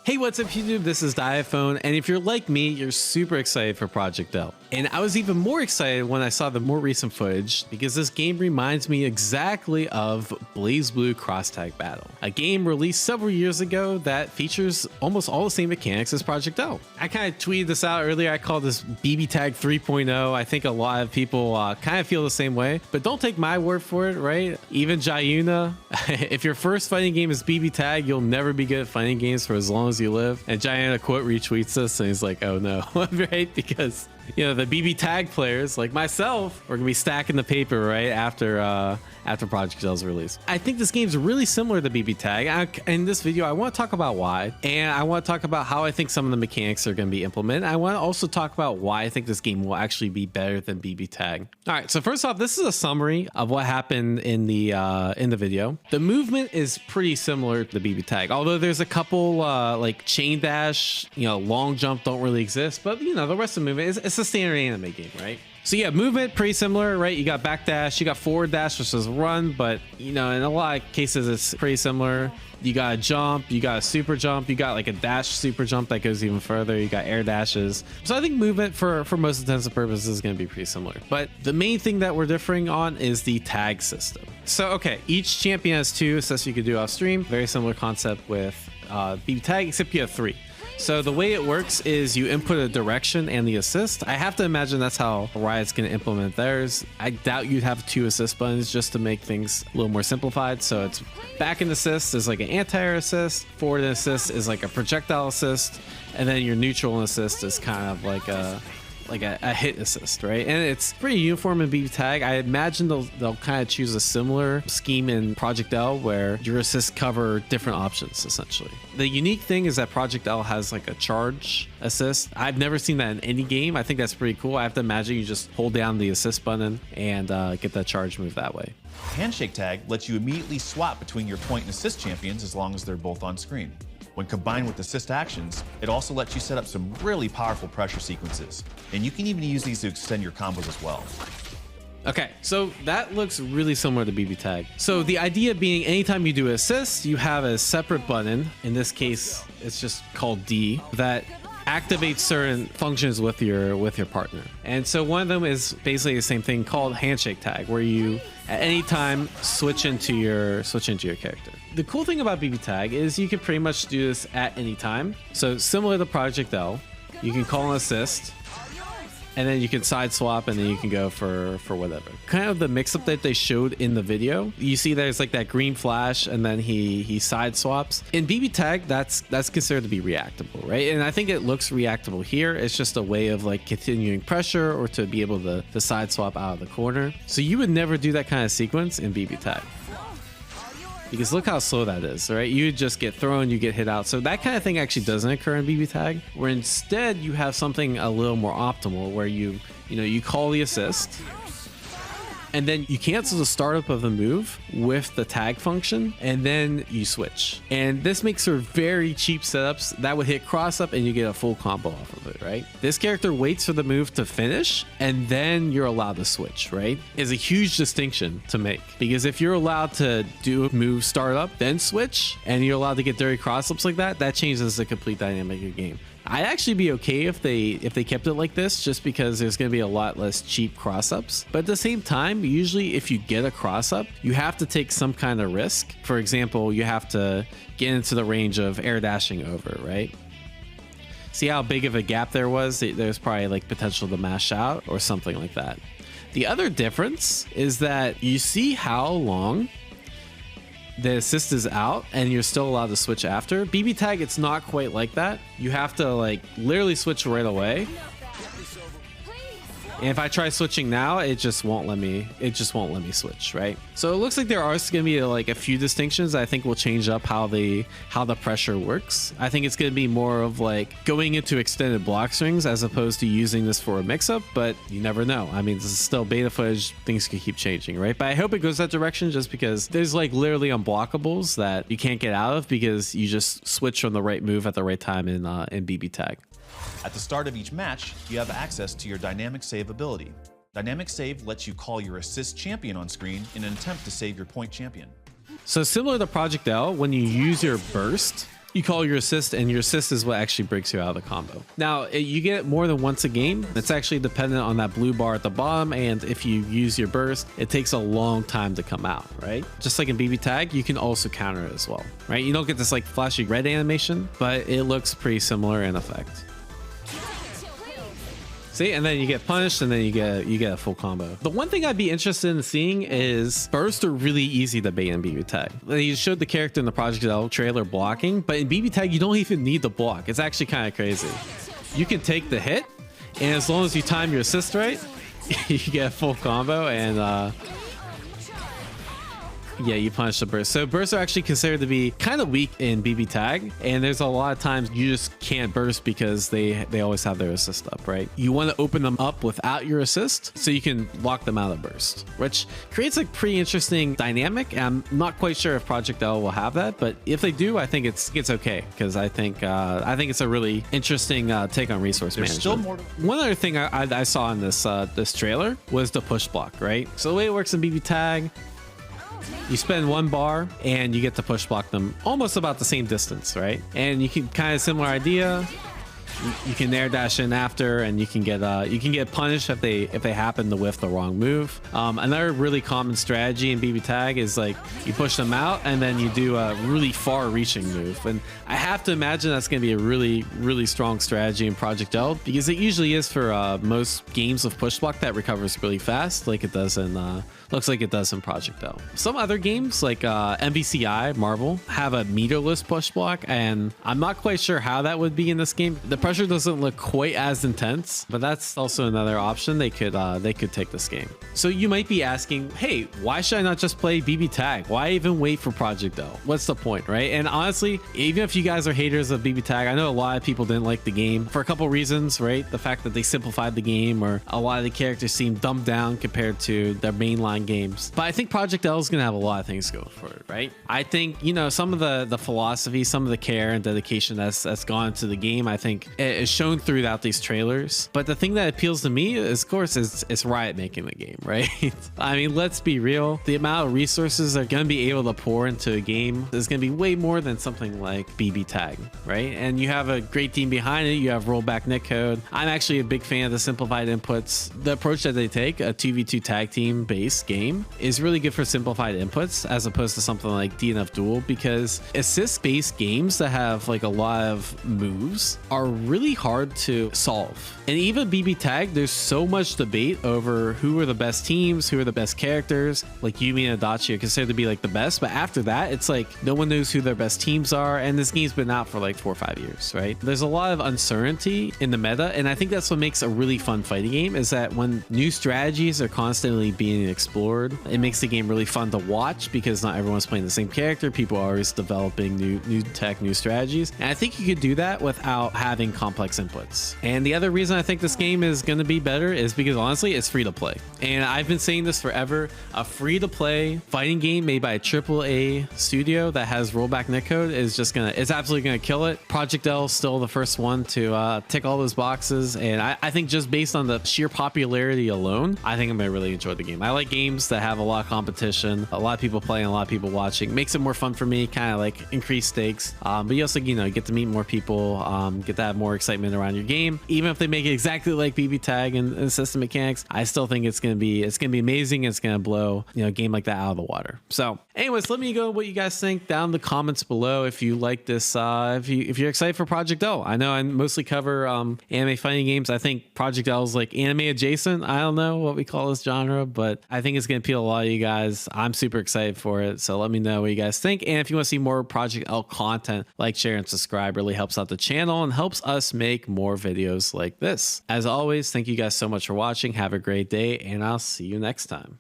Hey, what's up YouTube? This is Diaphone, and if you're like me, you're super excited for Project L. And I was even more excited when I saw the more recent footage because this game reminds me exactly of BlazBlue Cross Tag Battle, a game released several years ago that features almost all the same mechanics as Project L. I kind of tweeted this out earlier. I called this BB Tag 3.0. I think a lot of people kind of feel the same way, but don't take my word for it, right? Even Jayuna, if your first fighting game is BB Tag, you'll never be good at fighting games for as long as you live. And Jayuna quote retweets this and he's like, oh no, right? Because you know, the BB Tag players like myself are gonna be stacking the paper right after Project L's release. I think this game's really similar to BB Tag. In this video, I want to talk about why, and I want to talk about how I think some of the mechanics are going to be implemented. I want to also talk about why I think this game will actually be better than BB Tag. All right, so first off, this is a summary of what happened in the video. The movement is pretty similar to BB Tag, although there's a couple like chain dash, you know, long jump don't really exist, but you know, the rest of the movement is it's a standard anime game, right? So yeah, movement pretty similar, right? You got back dash, you got forward dash, which is run, but you know, in a lot of cases, it's pretty similar. You got a jump, you got a super jump, you got like a dash super jump that goes even further. You got air dashes. So I think movement for most intents and purposes is going to be pretty similar. But the main thing that we're differing on is the tag system. So okay, each champion has 2 assists you could do off stream. Very similar concept with BB Tag, except you have 3. So the way it works is you input a direction and the assist. I have to imagine that's how Riot's going to implement theirs. I doubt you'd have 2 assist buttons just to make things a little more simplified. So it's back and assist is like an anti-air assist, forward and assist is like a projectile assist, and then your neutral and assist is kind of like a hit assist, right? And it's pretty uniform in BB Tag. I imagine they'll kind of choose a similar scheme in Project L where your assists cover different options essentially. The unique thing is that Project L has like a charge assist. I've never seen that in any game. I think that's pretty cool. I have to imagine you just hold down the assist button and get that charge move that way. Handshake Tag lets you immediately swap between your point and assist champions as long as they're both on screen. When combined with assist actions, it also lets you set up some really powerful pressure sequences. And you can even use these to extend your combos as well. Okay, so that looks really similar to BB Tag. So the idea being anytime you do assist, you have a separate button. In this case, it's just called D that activates certain functions with your partner. And so one of them is basically the same thing called Handshake Tag, where you at any time switch into your character. The cool thing about BB Tag is you can pretty much do this at any time. So similar to Project L, you can call an assist, and then you can side swap, and then you can go for whatever. Kind of the mix-up that they showed in the video. You see there's like that green flash, and then he side swaps. In BB Tag, that's considered to be reactable, right? And I think it looks reactable here. It's just a way of like continuing pressure or to be able to side swap out of the corner. So you would never do that kind of sequence in BB Tag. Because look how slow that is, right? You just get thrown, you get hit out. So that kind of thing actually doesn't occur in BB Tag, where instead you have something a little more optimal where you call the assist, and then you cancel the startup of the move with the tag function, and then you switch. And this makes for very cheap setups that would hit cross up and you get a full combo off of it, right? This character waits for the move to finish and then you're allowed to switch, right? Is a huge distinction to make, because if you're allowed to do a move startup, then switch, and you're allowed to get dirty cross ups like that, that changes the complete dynamic of the game. I'd actually be okay if they kept it like this, just because there's going to be a lot less cheap cross-ups. But at the same time, usually if you get a cross-up, you have to take some kind of risk. For example, you have to get into the range of air dashing over, right? See how big of a gap there was? There's probably like potential to mash out or something like that. The other difference is that you see how long the assist is out and you're still allowed to switch after. BB Tag, it's not quite like that. You have to like literally switch right away. And if I try switching now, it just won't let me switch, right? So it looks like there are going to be like a few distinctions I think will change up how the pressure works. I think it's going to be more of like going into extended block strings as opposed to using this for a mix-up, but you never know. I mean, this is still beta footage. Things could keep changing, right? But I hope it goes that direction, just because there's like literally unblockables that you can't get out of because you just switch from the right move at the right time in BB Tag. At the start of each match, you have access to your Dynamic Save ability. Dynamic Save lets you call your assist champion on screen in an attempt to save your point champion. So similar to Project L, when you use your burst, you call your assist, and your assist is what actually breaks you out of the combo. Now, you get it more than once a game. It's actually dependent on that blue bar at the bottom, and if you use your burst, it takes a long time to come out, right? Just like in BB Tag, you can also counter it as well, right? You don't get this like flashy red animation, but it looks pretty similar in effect. See, and then you get punished, and then you get a full combo. The one thing I'd be interested in seeing is bursts are really easy to bait in BB Tag. You showed the character in the Project L trailer blocking, but in BB Tag you don't even need the block. It's actually kind of crazy. You can take the hit, and as long as you time your assist right, you get a full combo, and yeah, you punish the burst. So bursts are actually considered to be kind of weak in BB Tag, and there's a lot of times you just can't burst because they always have their assist up, right? You want to open them up without your assist so you can lock them out of burst, which creates a pretty interesting dynamic. I'm not quite sure if Project L will have that, but if they do, I think it's okay, because I think it's a really interesting take on resource management. Still more One other thing I saw in this trailer was the push block, right? So the way it works in BB Tag, you spend 1 bar and you get to push block them almost about the same distance, right? And you can kind of similar idea. You can air dash in after, and you can get punished if they happen to whiff the wrong move. Another really common strategy in BB Tag is like you push them out and then you do a really far-reaching move. And I have to imagine that's going to be a really strong strategy in Project L, because it usually is for most games of push block that recovers really fast, like it does in looks like it does in Project L. Some other games like MVCI Marvel have a meterless push block, and I'm not quite sure how that would be in this game. The pressure doesn't look quite as intense, but that's also another option. They could take this game. So you might be asking, hey, why should I not just play BB Tag? Why even wait for Project L? What's the point, right? And honestly, even if you guys are haters of BB Tag, I know a lot of people didn't like the game for a couple reasons, right? The fact that they simplified the game, or a lot of the characters seem dumbed down compared to their mainline games. But I think Project L is going to have a lot of things going for it, right? I think, some of the philosophy, some of the care and dedication that's gone into the game, I think is shown throughout these trailers. But the thing that appeals to me is, of course, is Riot making the game, right? I mean, let's be real. The amount of resources they're going to be able to pour into a game is going to be way more than something like BB Tag, right? And you have a great team behind it. You have rollback netcode. I'm actually a big fan of the simplified inputs. The approach that they take, a 2v2 tag team based game, is really good for simplified inputs as opposed to something like DNF Duel, because assist based games that have like a lot of moves are really hard to solve. And even BB Tag, there's so much debate over who are the best teams, who are the best characters. Like Yumi and Adachi are considered to be like the best, but after that, it's like no one knows who their best teams are, and this game's been out for like 4 or 5 years, right? There's a lot of uncertainty in the meta, and I think that's what makes a really fun fighting game, is that when new strategies are constantly being explored, it makes the game really fun to watch, because not everyone's playing the same character. People are always developing new tech, new strategies, and I think you could do that without having complex inputs. And the other reason I think this game is going to be better is because honestly, it's free to play. And I've been saying this forever. A free to play fighting game made by a AAA studio that has rollback netcode is it's absolutely gonna kill it. Project L is still the first one to tick all those boxes, and I think just based on the sheer popularity alone, I think I'm gonna really enjoy the game. I like games that have a lot of competition, a lot of people playing, a lot of people watching. Makes it more fun for me, kind of like increased stakes. But you also get to meet more people, get to have more excitement around your game. Even if they make it exactly like BB Tag and system mechanics, I still think it's gonna be amazing. It's gonna blow a game like that out of the water. So anyways, let me know what you guys think down in the comments below. If you like this, if you're excited for Project L. I know I mostly cover anime fighting games. I think Project L is like anime adjacent. I don't know what we call this genre, but I think it's gonna appeal to a lot of you guys. I'm super excited for it, so let me know what you guys think. And if you want to see more Project L content, like, share, and subscribe. Really helps out the channel and helps us make more videos like this. As always, thank you guys so much for watching. Have a great day, and I'll see you next time.